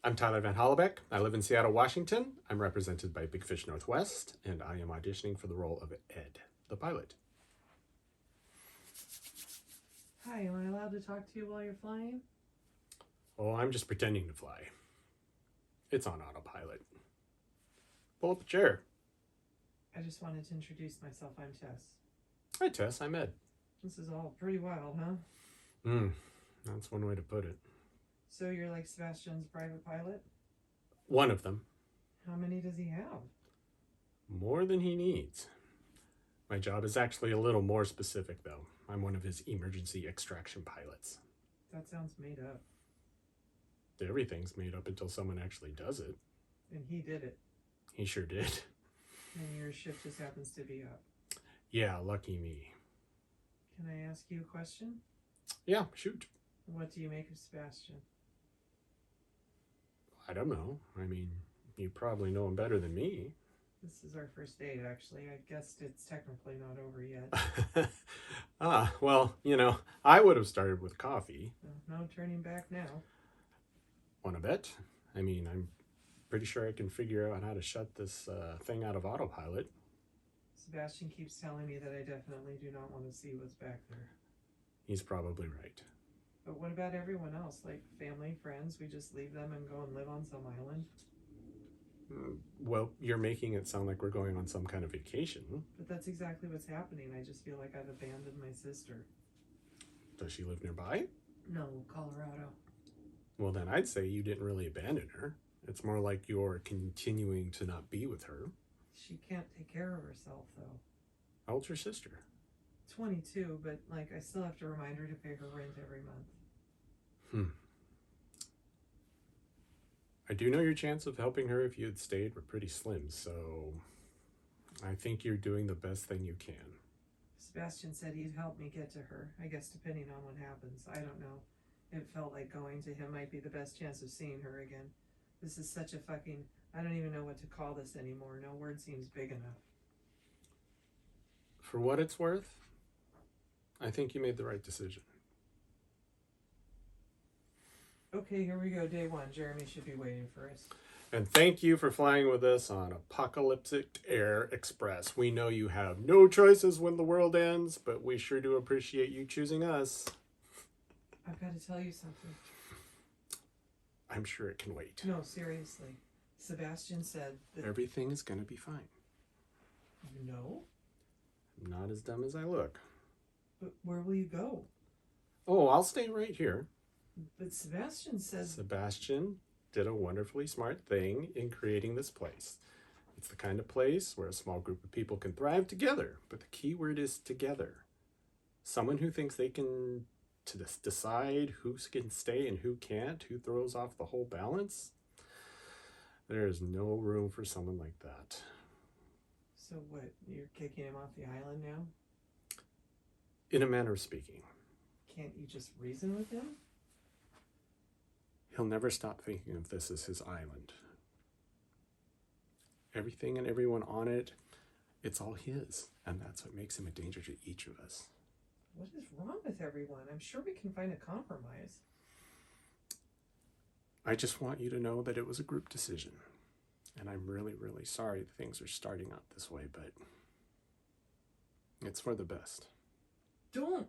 I'm Tyler Van Hollebeck. I live in Seattle, Washington. I'm represented by Big Fish Northwest, and I am auditioning for the role of Ed, the pilot. Hi, am I allowed to talk to you while you're flying? Oh, I'm just pretending to fly. It's on autopilot. Pull up a chair. I just wanted to introduce myself. I'm Tess. Hi, Tess. I'm Ed. This is all pretty wild, huh? That's one way to put it. So you're like Sebastian's private pilot? One of them. How many does he have? More than he needs. My job is actually a little more specific, though. I'm one of his emergency extraction pilots. That sounds made up. Everything's made up until someone actually does it. And he did it. He sure did. And your shift just happens to be up. Yeah, lucky me. Can I ask you a question? Yeah, shoot. What do you make of Sebastian? I don't know. I mean, you probably know him better than me. This is our first date, actually. I guessed it's technically not over yet. Well, I would have started with coffee. No turning back now. Want to bet? I mean, I'm pretty sure I can figure out how to shut this thing out of autopilot. Sebastian keeps telling me that I definitely do not want to see what's back there. He's probably right. But what about everyone else? Like family, friends? We just leave them and go and live on some island? Well, you're making it sound like we're going on some kind of vacation. But that's exactly what's happening. I just feel like I've abandoned my sister. Does she live nearby? No, Colorado. Well, then I'd say you didn't really abandon her. It's more like you're continuing to not be with her. She can't take care of herself, though. How old's your sister? 22, but I still have to remind her to pay her rent every month. I do know your chance of helping her if you had stayed were pretty slim, so I think you're doing the best thing you can. Sebastian said he'd help me get to her. I guess depending on what happens. I don't know. It felt like going to him might be the best chance of seeing her again. This is such a fucking... I don't even know what to call this anymore. No word seems big enough. For what it's worth, I think you made the right decision. Okay, here we go. Day one. Jeremy should be waiting for us. And thank you for flying with us on Apocalyptic Air Express. We know you have no choices when the world ends, but we sure do appreciate you choosing us. I've got to tell you something. I'm sure it can wait. No, seriously. Sebastian said that... Everything is going to be fine. You know? I'm not as dumb as I look. But where will you go? Oh, I'll stay right here. But Sebastian says... Sebastian did a wonderfully smart thing in creating this place. It's the kind of place where a small group of people can thrive together, but the key word is together. Someone who thinks they can decide who can stay and who can't, who throws off the whole balance, there is no room for someone like that. So what, you're kicking him off the island now? In a manner of speaking. Can't you just reason with him? He'll never stop thinking of this as his island. Everything and everyone on it, it's all his. And that's what makes him a danger to each of us. What is wrong with everyone? I'm sure we can find a compromise. I just want you to know that it was a group decision. And I'm really, really sorry that things are starting out this way, but it's for the best. Don't